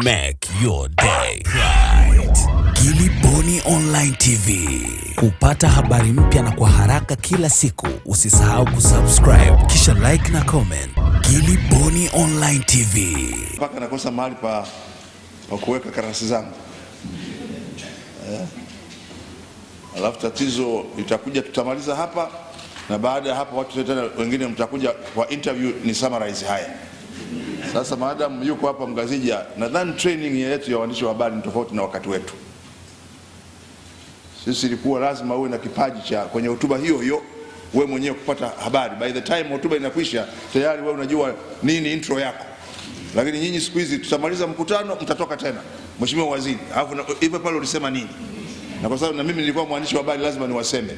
Make your day right. Gilly Bonny Online TV. Kupata habari mpya na kwa haraka kila siku, usisahau kusubscribe kisha like na comment. Gilly Bonny Online TV. Mpaka nakosa mahali pa kuweka karatasi zangu. Alafu tatizo litakuja, tutamaliza hapa na baada ya hapa watu tena wengine mtakuja kwa interview ni summarize haya. Sasa madam yuko hapa Mgazija, nadhani training yetu ya waandishi wa habari ni tofauti na wakati wetu. Sisi ilikuwa lazima uwe na kipaji cha kwenye hotuba hiyo hiyo wewe mwenyewe kupata habari. By the time hotuba inakwisha tayari wewe unajua nini intro yako. Lakini nyinyi siku hizi tutamaliza mkutano mtatoka tena, Mheshimiwa Waziri, alafu hivyo pale ulisema nini? Na kwa sababu na mimi nilikuwa mwandishi wa habari lazima niwaseme.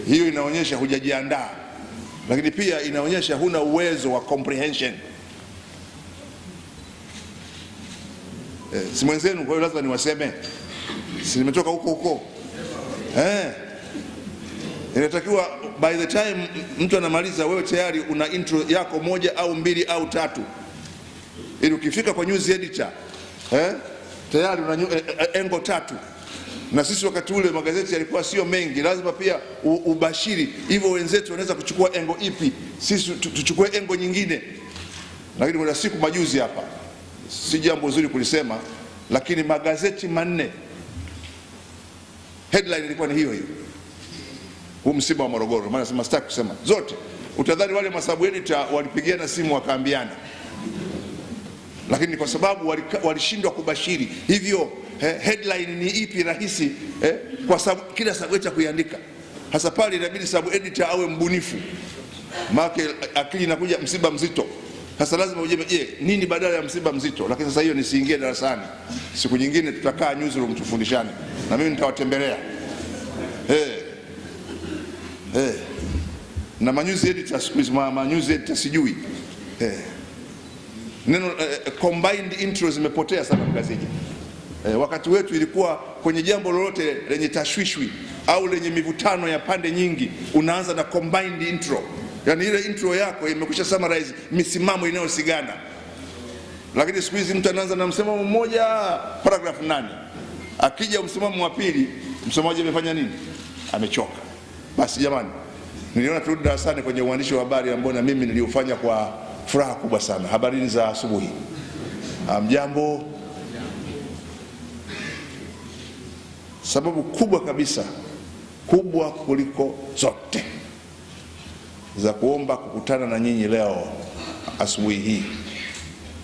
Hiyo inaonyesha hujajiandaa. Lakini pia inaonyesha huna uwezo wa comprehension. Si mwenzenu, kwa hiyo lazima niwaseme. Si nimetoka huko. Inatakiwa by the time mtu anamaliza wewe tayari una intro yako moja au mbili au tatu. Ili ukifika kwa news editor, tayari una engo tatu. Na sisi wakati ule magazeti yalikuwa sio mengi, lazima pia ubashiri. Hivyo wenzetu wanaweza kuchukua engo ipi, sisi tuchukue engo nyingine. Lakini kuna siku majuzi hapa, si jambo zuri kulisema, lakini magazeti manne headline ilikuwa ni hiyo hiyo. Huu msiba wa Morogoro, maana sema sitaki kusema zote. Utadhani wale masabu editor walipigiana simu wakaambiana. Lakini kwa sababu walishindwa kubashiri. Hivyo headline ni ipi rahisi kwa sababu kila sub editor kuiandika. Hasa pale inabidi sub editor awe mbunifu. Maana akili inakuja msiba mzito. Sasa lazima uje nini badala ya msiba mzito. Lakini sasa hiyo nisiingie darasani. Siku nyingine tutakaa newsroom tufundishane. Na mimi nitawatembelea. Na news editor siku hizi news editor sijui. Neno combined intros zimepotea sana Mgazija. Wakati wetu ilikuwa kwenye jambo lolote lenye tashwishwi au lenye mivutano ya pande nyingi unaanza na combined intro. Yani ile intro yako imekwisha summarize misimamo inayosigana. Lakini siku hizi mtu anaanza na msimamo mmoja paragraph 8. Akija msimamo wa pili, msomaji amefanya nini? Amechoka. Basi jamani, niliona turudi darasani kwenye uandishi wa habari ambao na mimi niliufanya kwa furaha kubwa sana. Habarini za asubuhi. Mjambo. Sababu kubwa kabisa, kubwa kuliko zote, za kuomba kukutana na nyinyi leo asubuhi hii.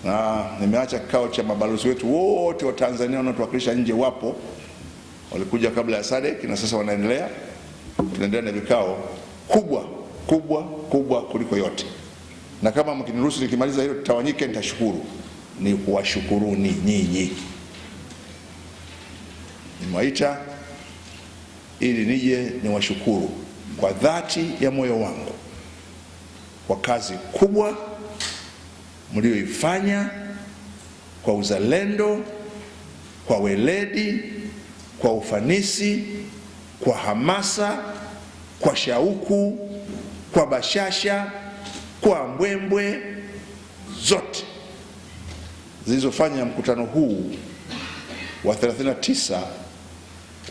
Na nimeacha kikao cha mabalozi wetu wote wa Tanzania wanaotuwakilisha nje wapo. Walikuja kabla ya SADC na sasa wanaendelea. Tunaendelea na vikao kubwa kuliko yote. Na kama mkiniruhusu nikimaliza hilo tutawanyike, nitashukuru. Ni kuwashukuruni nyinyi. Nimewaita ili nije niwashukuru kwa dhati ya moyo wangu kwa kazi kubwa mlioifanya, kwa uzalendo, kwa weledi, kwa ufanisi, kwa hamasa, kwa shauku, kwa bashasha, kwa mbwembwe zote zilizofanya mkutano huu wa 39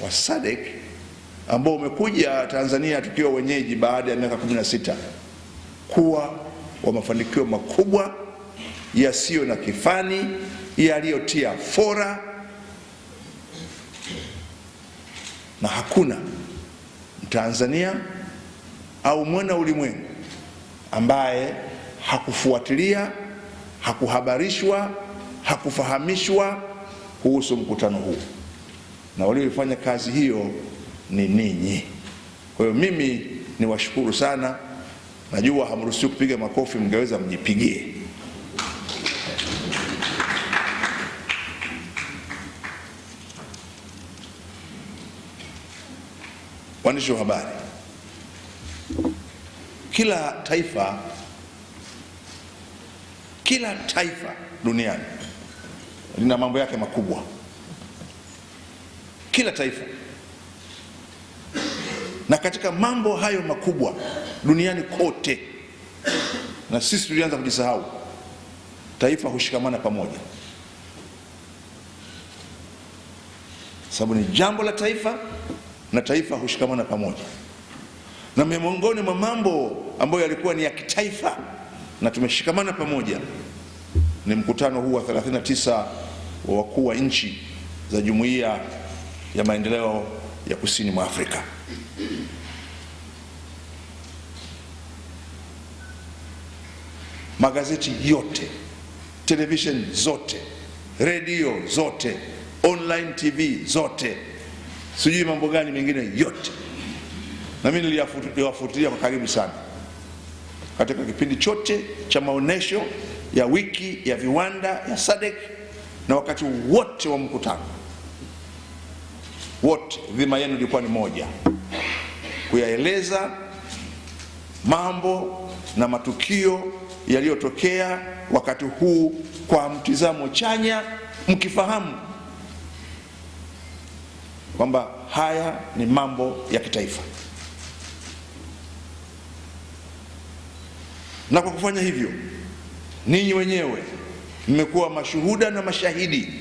wa SADC ambao umekuja Tanzania tukiwa wenyeji baada ya miaka 16 kuwa wa mafanikio makubwa yasiyo na kifani, yaliyotia fora, na hakuna Mtanzania au mwana ulimwengu ambaye hakufuatilia, hakuhabarishwa, hakufahamishwa kuhusu mkutano huu. Na waliofanya kazi hiyo ni ninyi. Kwa hiyo mimi niwashukuru sana. Najua hamruhusiwi kupiga makofi, mngeweza mjipigie. Waandishi wa habari, kila taifa duniani lina mambo yake makubwa. Kila taifa. Na katika mambo hayo makubwa duniani kote, na sisi tulianza kujisahau, taifa hushikamana pamoja. sababu ni jambo la taifa na taifa hushikamana pamoja. Na miongoni mwa mambo ambayo yalikuwa ni ya kitaifa na tumeshikamana pamoja ni mkutano huu wa 39 wa wakuu wa nchi za Jumuiya ya Maendeleo ya Kusini mwa Afrika. Magazeti yote, television zote, radio zote, online TV zote, sijui mambo gani mengine yote, na mimi niliyafuatilia kwa karibu sana katika kipindi chote cha maonesho ya wiki ya viwanda ya SADC, na wakati wote wa mkutano wote dhima yenu ilikuwa ni moja: kuyaeleza mambo na matukio yaliyotokea wakati huu kwa mtizamo chanya, mkifahamu kwamba haya ni mambo ya kitaifa. Na kwa kufanya hivyo, ninyi wenyewe mmekuwa mashuhuda na mashahidi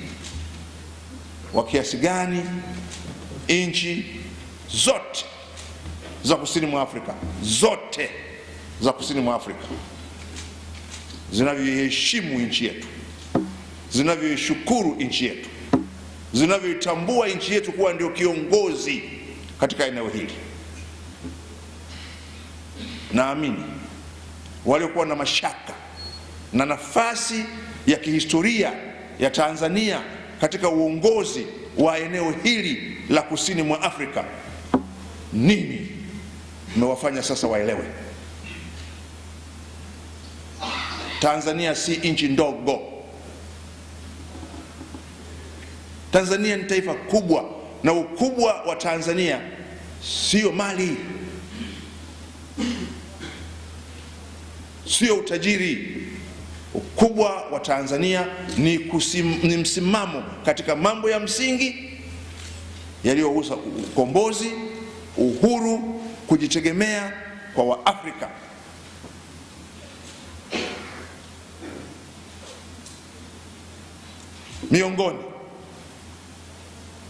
wa kiasi gani nchi zote za kusini mwa Afrika, zote za kusini mwa Afrika zinavyoiheshimu nchi yetu, zinavyoishukuru nchi yetu, zinavyoitambua nchi yetu kuwa ndio kiongozi katika eneo hili. Naamini waliokuwa na mashaka na nafasi ya kihistoria ya Tanzania katika uongozi wa eneo hili la kusini mwa Afrika, nini mmewafanya sasa waelewe Tanzania si nchi ndogo. Tanzania ni taifa kubwa, na ukubwa wa Tanzania sio mali, sio utajiri. Ukubwa wa Tanzania ni msimamo katika mambo ya msingi yaliyohusu ukombozi, uhuru, kujitegemea kwa Waafrika. Miongoni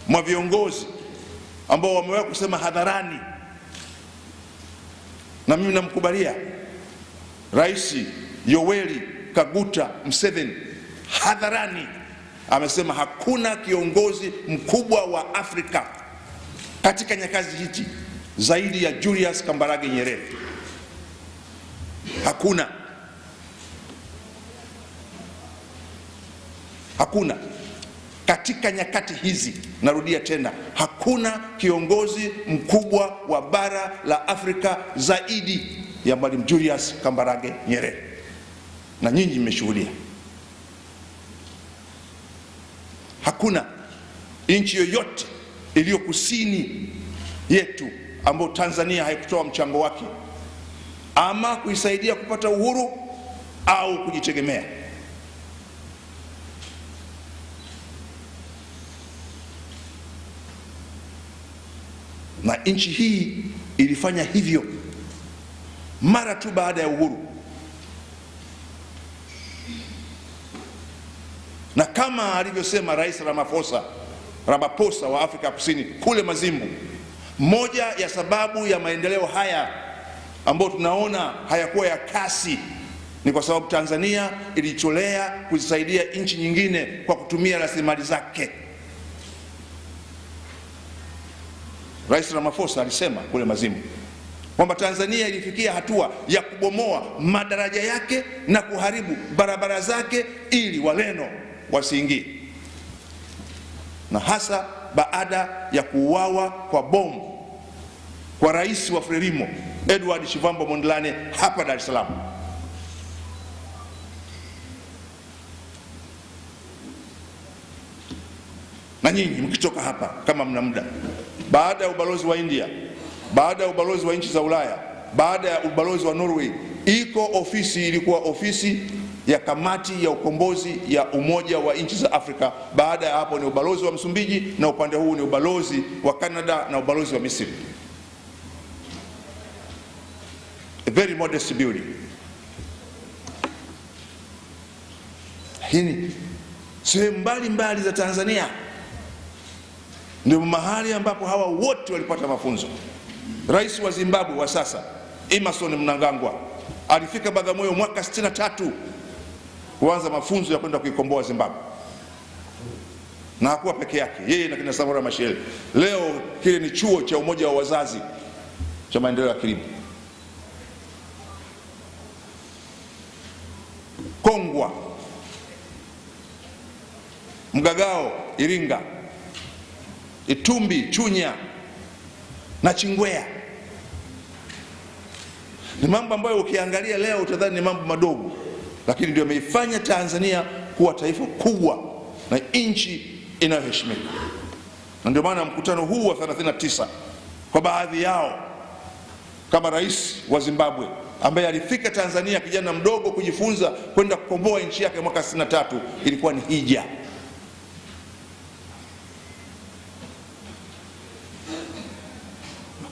mwa viongozi ambao wamewahi kusema hadharani, na mimi namkubalia, Rais Yoweri Kaguta Museveni hadharani amesema hakuna kiongozi mkubwa wa Afrika katika nyakati hizi zaidi ya Julius Kambarage Nyerere. Hakuna. Hakuna. Katika nyakati hizi, narudia tena, hakuna kiongozi mkubwa wa bara la Afrika zaidi ya Mwalimu Julius Kambarage Nyerere, na nyinyi mmeshuhudia. Hakuna nchi yoyote iliyo kusini yetu ambayo Tanzania haikutoa mchango wake ama kuisaidia kupata uhuru au kujitegemea. Na nchi hii ilifanya hivyo mara tu baada ya uhuru. Na kama alivyosema Rais Ramaphosa wa Afrika Kusini kule Mazimbu, moja ya sababu ya maendeleo haya ambayo tunaona hayakuwa ya kasi ni kwa sababu Tanzania ilijitolea kuzisaidia nchi nyingine kwa kutumia rasilimali zake. Rais Ramaphosa alisema kule Mazimbu kwamba Tanzania ilifikia hatua ya kubomoa madaraja yake na kuharibu barabara zake ili Waleno wasiingie, na hasa baada ya kuuawa kwa bomu kwa rais wa Frelimo Edward Chivambo Mondlane hapa Dar es Salaam. Na nyinyi mkitoka hapa kama mna muda, baada ya ubalozi wa India, baada ya ubalozi wa nchi za Ulaya, baada ya ubalozi wa Norway, ilikuwa ofisi ya kamati ya ukombozi ya Umoja wa Nchi za Afrika. Baada ya hapo ni ubalozi wa Msumbiji, na upande huu ni ubalozi wa Canada na ubalozi wa Misri. A very modest building. Hii sehemu mbalimbali za Tanzania ndio mahali ambapo hawa wote walipata mafunzo. Rais wa Zimbabwe wa sasa Emmerson Mnangagwa alifika Bagamoyo mwaka 63 kuanza mafunzo ya kwenda kuikomboa Zimbabwe, na hakuwa peke yake, yeye na kina Samora Machel. Leo kile ni chuo cha umoja wa wazazi cha maendeleo ya kilimo. Kongwa, Mgagao Iringa, Itumbi Chunya na Chingwea ni mambo ambayo ukiangalia leo utadhani ni mambo madogo, lakini ndio yameifanya Tanzania kuwa taifa kubwa na nchi inayoheshimika. Na ndio maana mkutano huu wa 39 kwa baadhi yao, kama rais wa Zimbabwe ambaye alifika Tanzania kijana mdogo kujifunza kwenda kukomboa nchi yake mwaka 63, ilikuwa ni hija.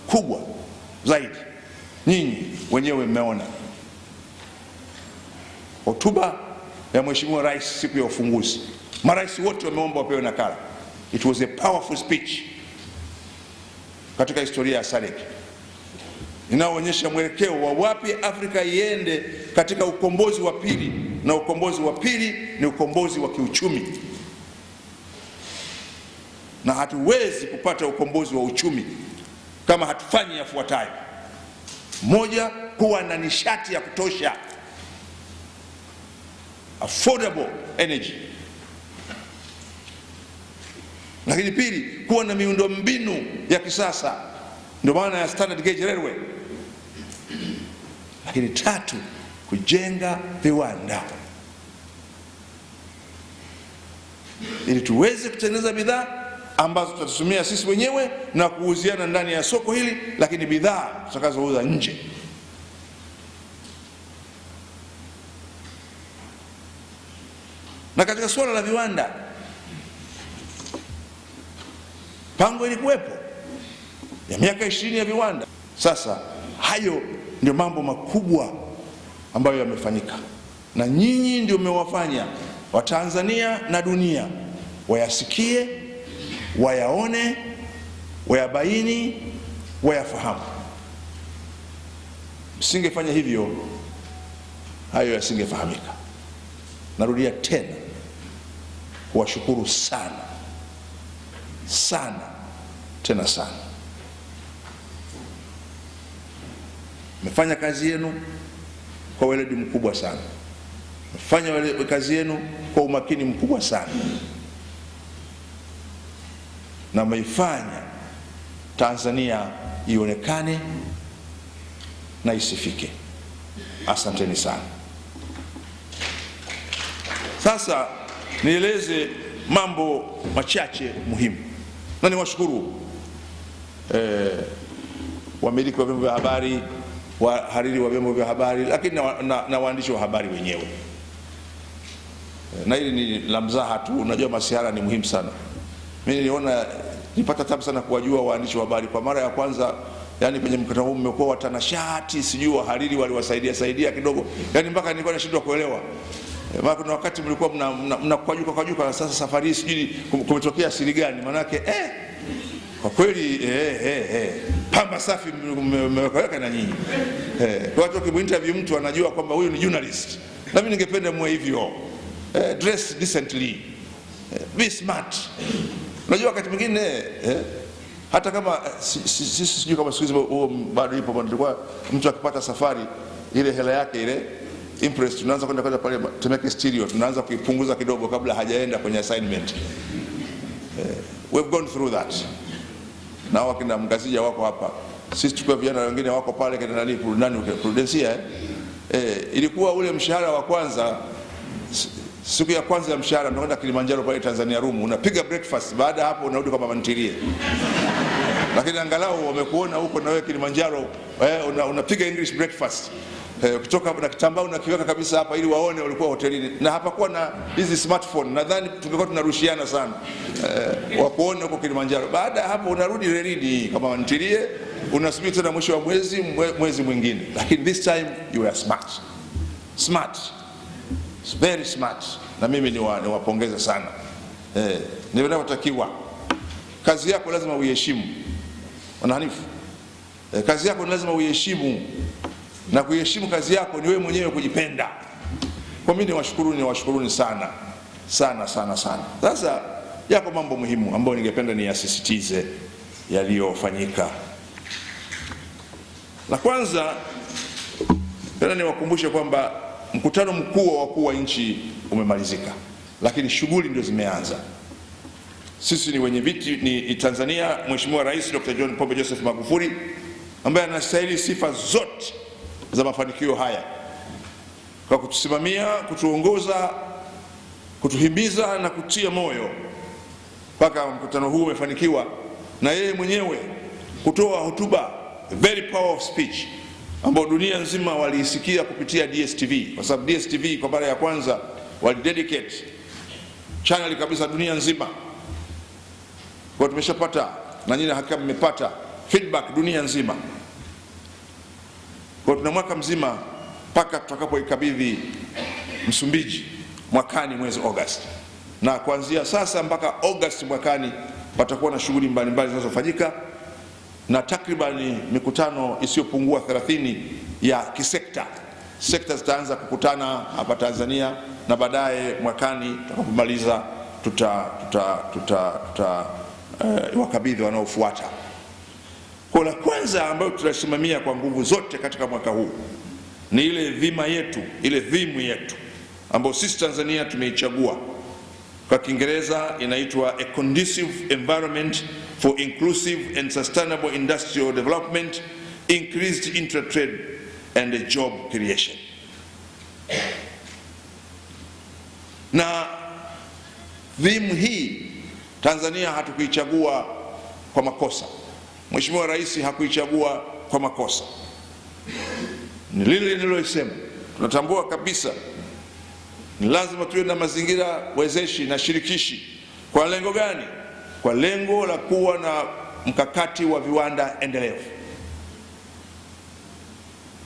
Kubwa zaidi, nyinyi wenyewe mmeona hotuba ya Mheshimiwa Rais siku ya ufunguzi. Marais wote wameomba wapewe nakala. It was a powerful speech katika historia ya SADC, inaoonyesha mwelekeo wa wapi Afrika iende katika ukombozi wa pili, na ukombozi wa pili ni ukombozi wa kiuchumi. Na hatuwezi kupata ukombozi wa uchumi kama hatufanyi yafuatayo: moja, kuwa na nishati ya kutosha, affordable energy. Lakini pili, kuwa na miundombinu ya kisasa, ndio maana ya standard gauge railway. Lakini tatu, kujenga viwanda ili tuweze kutengeneza bidhaa ambazo tutatumia sisi wenyewe na kuuziana ndani ya soko hili, lakini bidhaa tutakazouza nje. Na katika suala la viwanda, pango ilikuwepo ya miaka 20 ya viwanda. Sasa hayo ndio mambo makubwa ambayo yamefanyika, na nyinyi ndio mmewafanya Watanzania na dunia wayasikie, wayaone, wayabaini, wayafahamu. Msingefanya hivyo, hayo yasingefahamika. Narudia tena kuwashukuru sana sana, tena sana. Mmefanya kazi yenu kwa weledi mkubwa sana, mmefanya kazi yenu kwa umakini mkubwa sana, na mmeifanya Tanzania ionekane na isifike. Asanteni sana. Sasa nieleze mambo machache muhimu, na niwashukuru wamiliki wa vyombo vya habari, wahariri wa vyombo vya habari, lakini na waandishi wa habari wenyewe. Na hili ni la mzaha tu, unajua masihara ni muhimu sana. Mimi nipata tabu sana kuwajua waandishi wa habari. Kwa mara ya kwanza, yani kwenye mkutano huu mmekuwa watanashati, sijui wahariri waliwasaidia kidogo, yani mpaka nilikuwa nashindwa kuelewa. Kuna wakati mlikuwa mnakujuka, sasa safari hii sijui kumetokea siri gani? Manake kwa kweli pamba safi mmeweka na nyinyi. Kwa watu wakimuinterview mtu anajua kwamba huyu ni journalist. Na mimi ningependa muwe hivyo. Dress decently. Be smart. Unajua wakati mwingine hata kama sisi sijui kama siku hizi huo bado ipo, nilikuwa mtu akipata safari ile hela yake ile Impress, tunaanza kwenda pale Temeke Stereo, tunaanza kuipunguza kidogo kabla hajaenda kwenye assignment. We've gone through that. Na wakina Mgazija wako hapa, sisi tukua vijana wengine wako pale kina nani Prudensia. Ilikuwa ule mshahara wa kwanza, siku ya kwanza ya mshahara tunakwenda Kilimanjaro pale Tanzania Room, unapiga breakfast, baada hapo unarudi kwa mama ntilie. Lakini angalau wamekuona huko na wewe Kilimanjaro, unapiga English breakfast. Kutoka na kitambaa unakiweka kabisa hapa ili waone walikuwa hotelini, na hapakuwa na hizi smartphone. Nadhani tungekuwa tunarushiana sana wakuone huko Kilimanjaro. Baada hapo unarudi relini kama ntilie, unasubiri tena mwisho wa mwezi mwingine. Lakini this time you are smart, very smart, na mimi niwapongeza sana. Ndio ninavyotakiwa. kazi yako lazima uiheshimu. Bwana Hanifu, kazi yako lazima uiheshimu, na kuiheshimu kazi yako ni wewe mwenyewe kujipenda. Kwa mimi niwashukuruni sana sana sana sana. Sasa yako mambo muhimu ambayo ningependa niyasisitize yaliyofanyika. La kwanza, tena niwakumbushe kwamba mkutano mkuu wa wakuu wa nchi umemalizika, lakini shughuli ndio zimeanza. Sisi ni wenye viti ni Tanzania, Mheshimiwa Rais Dr. John Pombe Joseph Magufuli ambaye anastahili sifa zote za mafanikio haya kwa kutusimamia, kutuongoza, kutuhimiza na kutia moyo mpaka mkutano huu umefanikiwa, na yeye mwenyewe kutoa hotuba, very power of speech, ambao dunia nzima waliisikia kupitia DSTV, kwa sababu DSTV kwa mara ya kwanza walidedicate channel kabisa dunia nzima. Kwa tumeshapata, na nyinyi hakika mmepata feedback dunia nzima. Kwa tuna mwaka mzima mpaka tutakapoikabidhi Msumbiji mwakani mwezi Agosti, na kuanzia sasa mpaka Agosti mwakani patakuwa na shughuli mbalimbali zinazofanyika, na takribani mikutano isiyopungua 30 ya kisekta. Sekta zitaanza kukutana hapa Tanzania, na baadaye mwakani tutakapomaliza wakabidhi wanaofuata. Kwa la kwanza ambayo tutasimamia kwa nguvu zote katika mwaka huu ni ile dhima yetu, ile dhimu yetu ambayo sisi Tanzania tumeichagua. Kwa Kiingereza inaitwa A Conducive Environment for Inclusive and Sustainable Industrial Development, Increased Intertrade and Job Creation. Na dhimu hii Tanzania hatukuichagua kwa makosa. Mheshimiwa Rais hakuichagua kwa makosa. Ni lile nililosema. Tunatambua kabisa ni lazima tuwe na mazingira wezeshi na shirikishi. Kwa lengo gani? Kwa lengo la kuwa na mkakati wa viwanda endelevu.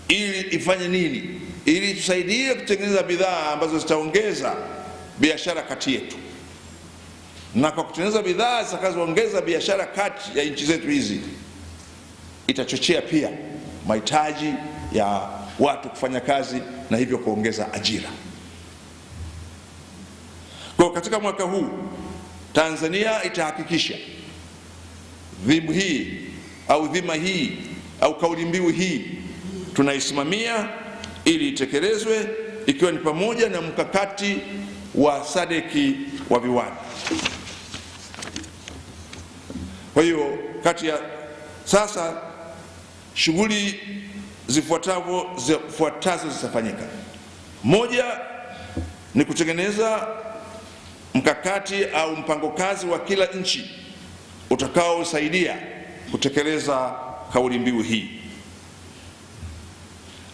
Ili ifanye nini? Ili tusaidie kutengeneza bidhaa ambazo zitaongeza biashara kati yetu. Na kwa kutengeneza bidhaa zitakazoongeza biashara kati ya nchi zetu hizi, itachochea pia mahitaji ya watu kufanya kazi na hivyo kuongeza ajira. Kwa katika mwaka huu Tanzania itahakikisha dhimu hii au dhima hii au kauli mbiu hii tunaisimamia ili itekelezwe, ikiwa ni pamoja na mkakati wa SADC wa viwanda. Kwa hiyo kati ya sasa shughuli zifuatazo zitafanyika. Moja ni kutengeneza mkakati au mpango kazi wa kila nchi utakaosaidia kutekeleza kauli mbiu hii.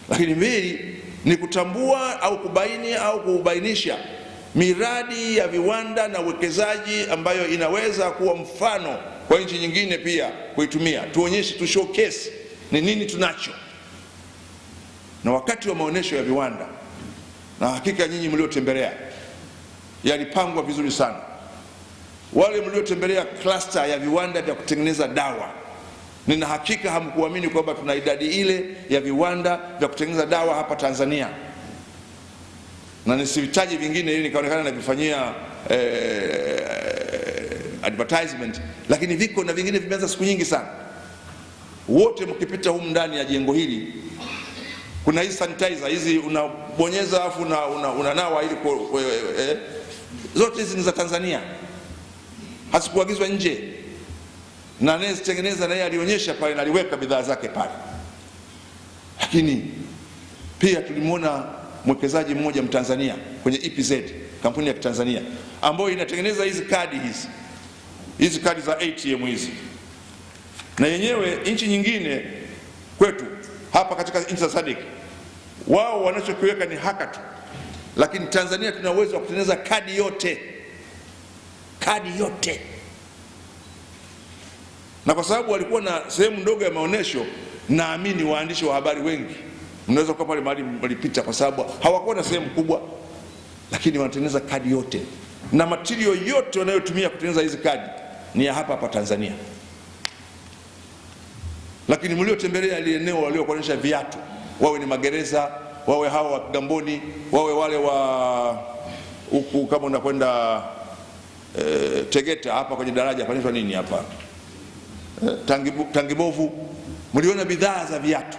Lakini mbili ni kutambua au kubaini au kubainisha miradi ya viwanda na uwekezaji ambayo inaweza kuwa mfano kwa nchi nyingine pia kuitumia. Tuonyeshe, tu showcase ni nini tunacho. Na wakati wa maonesho ya viwanda, na hakika nyinyi mliotembelea, yalipangwa vizuri sana. Wale mliotembelea cluster ya viwanda vya kutengeneza dawa, nina hakika hamkuamini kwamba tuna idadi ile ya viwanda vya kutengeneza dawa hapa Tanzania. Na nisivitaji vingine ili nikaonekana navifanyia advertisement, lakini viko na vingine vimeanza siku nyingi sana. Wote mkipita humu ndani ya jengo hili kuna hizi sanitizer hizi unabonyeza afu unanawa ili zote hizi ni za Tanzania, hasikuagizwa nje. Na anayezitengeneza naye alionyesha pale na aliweka bidhaa zake pale. Lakini pia tulimwona mwekezaji mmoja Mtanzania kwenye EPZ, kampuni ya Tanzania ambayo inatengeneza hizi kadi za ATM hizi. Na yenyewe nchi nyingine kwetu hapa katika nchi za SADC wao wanachokiweka ni haka tu, lakini Tanzania tuna uwezo wa kutengeneza kadi yote. Na kwa sababu walikuwa na sehemu ndogo ya maonesho, naamini waandishi wa habari wengi mnaweza kwa pale mahali walipita, kwa sababu hawakuwa na sehemu kubwa, lakini wanatengeneza kadi yote na material yote wanayotumia kutengeneza hizi kadi ni ya hapa hapa Tanzania. Lakini mliotembelea ile eneo waliokuonyesha viatu, wawe ni magereza, wawe hawa wa Kigamboni, wawe wale wa huku kama unakwenda Tegeta hapa kwenye daraja panaitwa nini hapa, Tangibovu, mliona bidhaa za viatu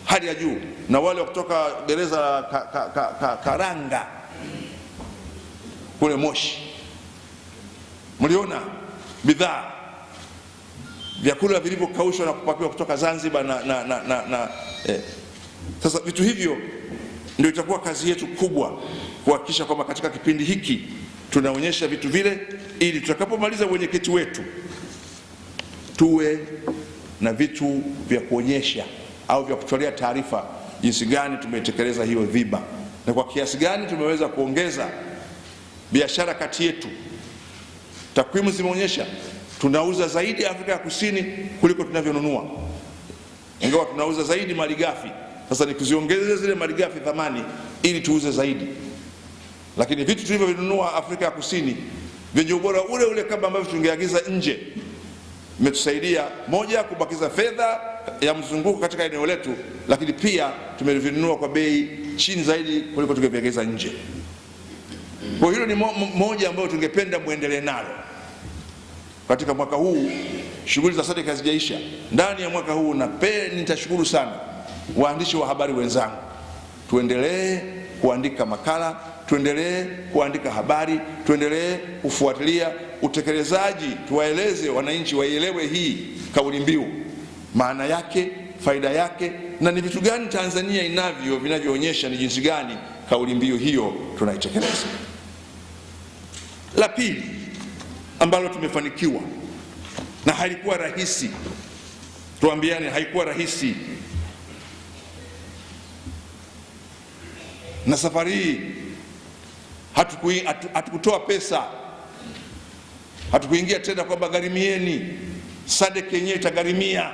hali ya juu. Na wale kutoka gereza Karanga kule Moshi, mliona bidhaa, vyakula vilivyokaushwa na kupakiwa kutoka Zanzibar Sasa vitu hivyo ndio itakuwa kazi yetu kubwa, kuhakikisha kwamba katika kipindi hiki tunaonyesha vitu vile, ili tutakapomaliza mwenyekiti wetu tuwe na vitu vya kuonyesha au vya kutolea taarifa jinsi gani tumetekeleza hiyo dhiba na kwa kiasi gani tumeweza kuongeza biashara kati yetu. Takwimu zimeonyesha tunauza zaidi Afrika ya Kusini kuliko tunavyonunua, ingawa tunauza zaidi malighafi. Sasa ni kuziongeza zile malighafi thamani ili tuuze zaidi, lakini vitu tulivyonunua Afrika ya Kusini vyenye ubora ule ule kama ambavyo tungeagiza nje, imetusaidia moja, kubakiza fedha ya mzunguko katika eneo letu, lakini pia tumevinunua kwa bei chini zaidi kuliko tungeviagiza nje. Kwa hilo ni moja ambayo tungependa muendelee nalo katika mwaka huu. Shughuli za SADC hazijaisha ndani ya mwaka huu, na nitashukuru sana waandishi wa habari wenzangu, tuendelee kuandika makala, tuendelee kuandika habari, tuendelee kufuatilia utekelezaji, tuwaeleze wananchi waielewe hii kauli mbiu, maana yake, faida yake, na ni vitu gani Tanzania inavyo vinavyoonyesha ni jinsi gani kauli mbiu hiyo tunaitekeleza. La pili ambalo tumefanikiwa na halikuwa rahisi, tuambiane, haikuwa rahisi, na safari hii hatukutoa pesa, hatukuingia tena kwamba gharimieni, SADC yenyewe itagharimia.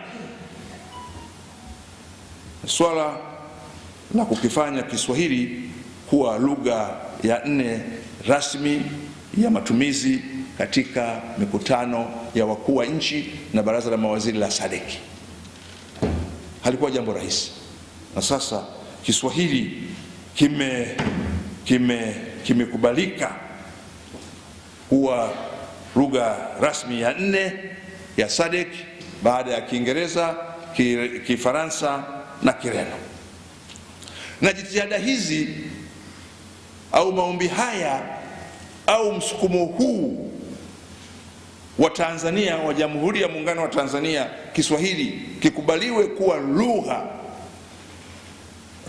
Swala la kukifanya Kiswahili kuwa lugha ya 4 rasmi ya matumizi katika mikutano ya wakuu wa nchi na baraza la mawaziri la SADC halikuwa jambo rahisi, na sasa Kiswahili kimekubalika kuwa lugha rasmi ya 4 ya SADC baada ya Kiingereza, Kifaransa na Kireno. Na jitihada hizi au maombi haya au msukumo huu wa Tanzania, wa Jamhuri ya Muungano wa Tanzania, Kiswahili kikubaliwe kuwa lugha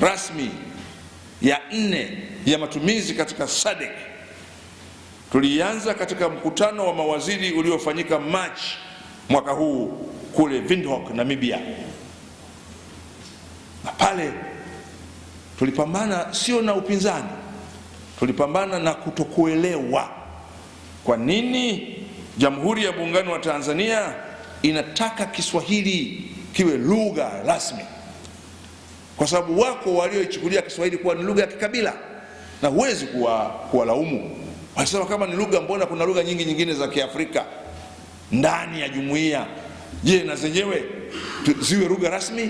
rasmi ya 4 ya matumizi katika SADC, tulianza katika mkutano wa mawaziri uliofanyika Machi mwaka huu kule Windhoek, Namibia. Na pale tulipambana sio na upinzani, tulipambana na kutokuelewa kwa nini Jamhuri ya Muungano wa Tanzania inataka Kiswahili kiwe lugha rasmi, kwa sababu wako walioichukulia Kiswahili kuwa ni lugha ya kikabila, na huwezi kuwalaumu. Walisema kama ni lugha, mbona kuna lugha nyingi nyingine za Kiafrika ndani ya jumuiya? Je, na zenyewe ziwe lugha rasmi?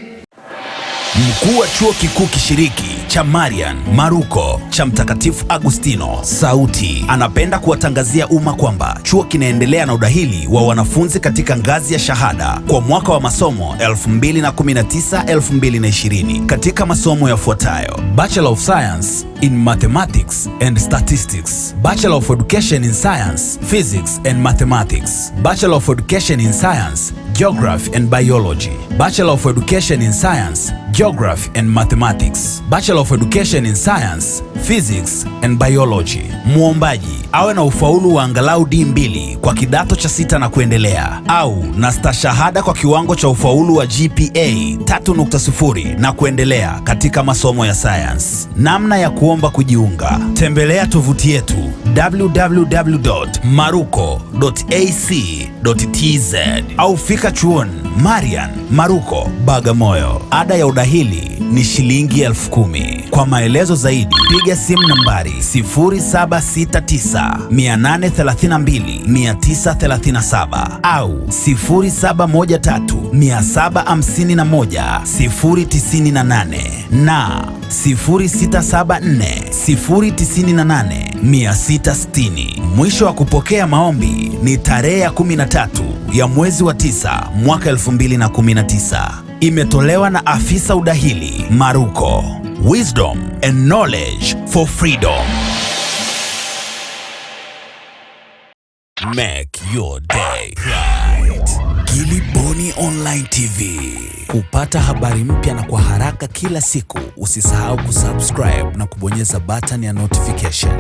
Mkuu wa chuo kikuu kishiriki cha Marian Maruko cha Mtakatifu Agustino Sauti anapenda kuwatangazia umma kwamba chuo kinaendelea na udahili wa wanafunzi katika ngazi ya shahada kwa mwaka wa masomo 2019-2020 katika masomo yafuatayo: Bachelor of Science in Mathematics and Statistics, Bachelor of Education in Science, Physics and Mathematics, Bachelor of Education in Science, Geography and Biology, Bachelor of Education in Science, Geography and Mathematics, Bachelor of Education in Science, Physics and Biology. Muombaji awe na ufaulu wa angalau D2 kwa kidato cha 6 na kuendelea, au na stashahada kwa kiwango cha ufaulu wa GPA 3.0 na kuendelea katika masomo ya science. Namna ya kuomba kujiunga: tembelea tovuti yetu www.maruko.ac.tz au fika chuoni Marian Maruko, Bagamoyo. Ada ya udahili ni shilingi 10,000. Kwa maelezo zaidi piga simu nambari 0769832937 au 0713751098 na 0674098660. Mwisho wa kupokea maombi ni tarehe ya 13 ya mwezi wa 9 mwaka 2019. Imetolewa na afisa udahili Maruko. Wisdom and knowledge for freedom. Make your day right. Gilly Bonny Online TV. Kupata habari mpya na kwa haraka kila siku, usisahau kusubscribe na kubonyeza button ya notification.